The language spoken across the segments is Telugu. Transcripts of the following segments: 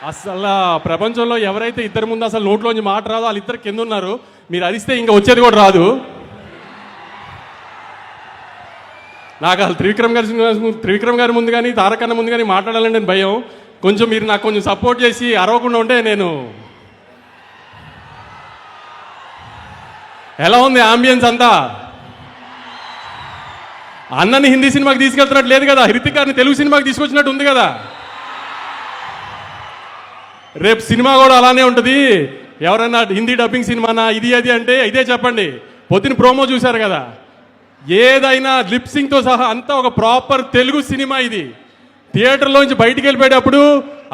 అసలు ప్రపంచంలో ఎవరైతే ఇద్దరు ముందు అసలు నోట్లోంచి మాట రాదో వాళ్ళిద్దరు కింద ఉన్నారు. మీరు అరిస్తే ఇంకా వచ్చేది కూడా రాదు. నాకు అసలు త్రివిక్రమ్ గారి ముందు కానీ తారకన్న ముందు కానీ మాట్లాడాలంటే భయం. కొంచెం మీరు నాకు కొంచెం సపోర్ట్ చేసి అరవకుండా ఉంటే నేను. ఎలా ఉంది ఆంబియన్స్ అంతా? అన్నని హిందీ సినిమాకి తీసుకెళ్తున్నట్టు లేదు కదా, హృతిక్ గారిని తెలుగు సినిమాకి తీసుకొచ్చినట్టు ఉంది కదా. రేపు సినిమా కూడా అలానే ఉంటుంది. ఎవరన్నా హిందీ డబ్బింగ్ సినిమానా ఇది అది అంటే ఇదే చెప్పండి. పొద్దున ప్రోమో చూశారు కదా, ఏదైనా లిప్సింగ్తో సహా అంతా ఒక ప్రాపర్ తెలుగు సినిమా. ఇది థియేటర్లోంచి బయటికి వెళ్ళిపోయేటప్పుడు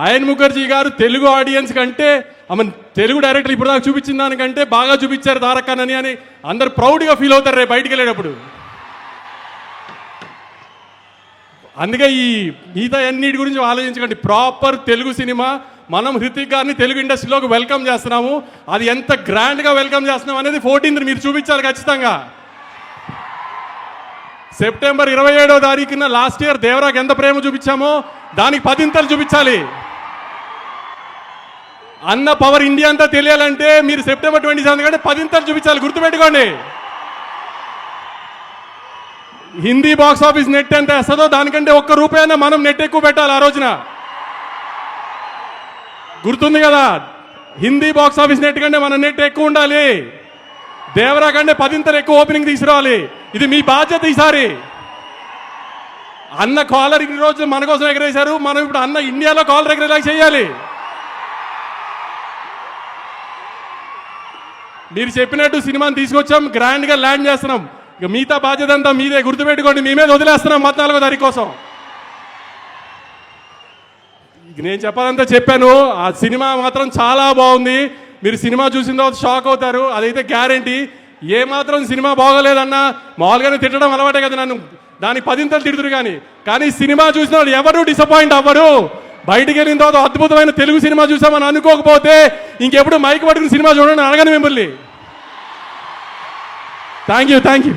అయన్ ముఖర్జీ గారు తెలుగు ఆడియన్స్ కంటే ఆమె తెలుగు డైరెక్టర్ ఇప్పుడు దాకా చూపించిన దానికంటే బాగా చూపించారు తారకన్నని అని అందరు ప్రౌడ్గా ఫీల్ అవుతారు రేపు బయటికి వెళ్ళేటప్పుడు. అందుకే ఈ మిగతా అన్నిటి గురించి ఆలోచించకండి. Proper Telugu cinema. మనం హృతిక్ గారిని తెలుగు ఇండస్ట్రీలోకి వెల్కమ్ చేస్తున్నాము. అది ఎంత గ్రాండ్గా వెల్కమ్ చేస్తున్నాం అనేది 14th మీరు చూపించాలి ఖచ్చితంగా. సెప్టెంబర్ 27వ తారీఖున లాస్ట్ ఇయర్ దేవరాకి ఎంత ప్రేమ చూపించామో దానికి 10 చూపించాలి. అన్న పవర్ ఇండియా అంతా తెలియాలంటే మీరు సెప్టెంబర్ 27 కంటే 10 చూపించాలి. గుర్తుపెట్టుకోండి. హిందీ బాక్స్ ఆఫీస్ నెట్ ఎంత వేస్తుందో దానికంటే ₹1 మనం నెట్ ఎక్కువ పెట్టాలి ఆ రోజున. గుర్తుంది కదా, హిందీ బాక్స్ ఆఫీస్ నెట్ కంటే మన నెట్ ఎక్కువ ఉండాలి. దేవరా కంటే 10 ఎక్కువ ఓపెనింగ్ తీసుకురావాలి. ఇది మీ బాధ్యత ఈసారి. అన్న కాలర్ ఇన్ని రోజులు మన కోసం ఎగరేశారు, మనం ఇప్పుడు అన్న ఇండియాలో కాలర్ ఎగరేలా చేయాలి. మీరు చెప్పినట్టు సినిమాని తీసుకొచ్చాం, గ్రాండ్గా ల్యాండ్ చేస్తున్నాం. ఇక మిగతా బాధ్యత అంతా మీదే. గుర్తుపెట్టుకోండి, మీ మీద వదిలేస్తున్నాం 14వ తారీఖు కోసం. నేను చెప్పాలంతా చెప్పాను. ఆ సినిమా మాత్రం చాలా బాగుంది. మీరు సినిమా చూసిన తర్వాత షాక్ అవుతారు, అదైతే గ్యారంటీ. ఏమాత్రం సినిమా బాగోలేదన్నా మామూలుగానే తిట్టడం అలవాటే కదా నన్ను, దానికి 10 తిడుతురు. కానీ సినిమా చూసిన వాళ్ళు ఎవరు డిసప్పాయింట్ అవ్వరు. బయటికి వెళ్ళిన తర్వాత అద్భుతమైన తెలుగు సినిమా చూసామని అనుకోకపోతే ఇంకెప్పుడు మైక్ పట్టుకుని సినిమా చూడండి అడగను మిమ్మల్ని. Thank you.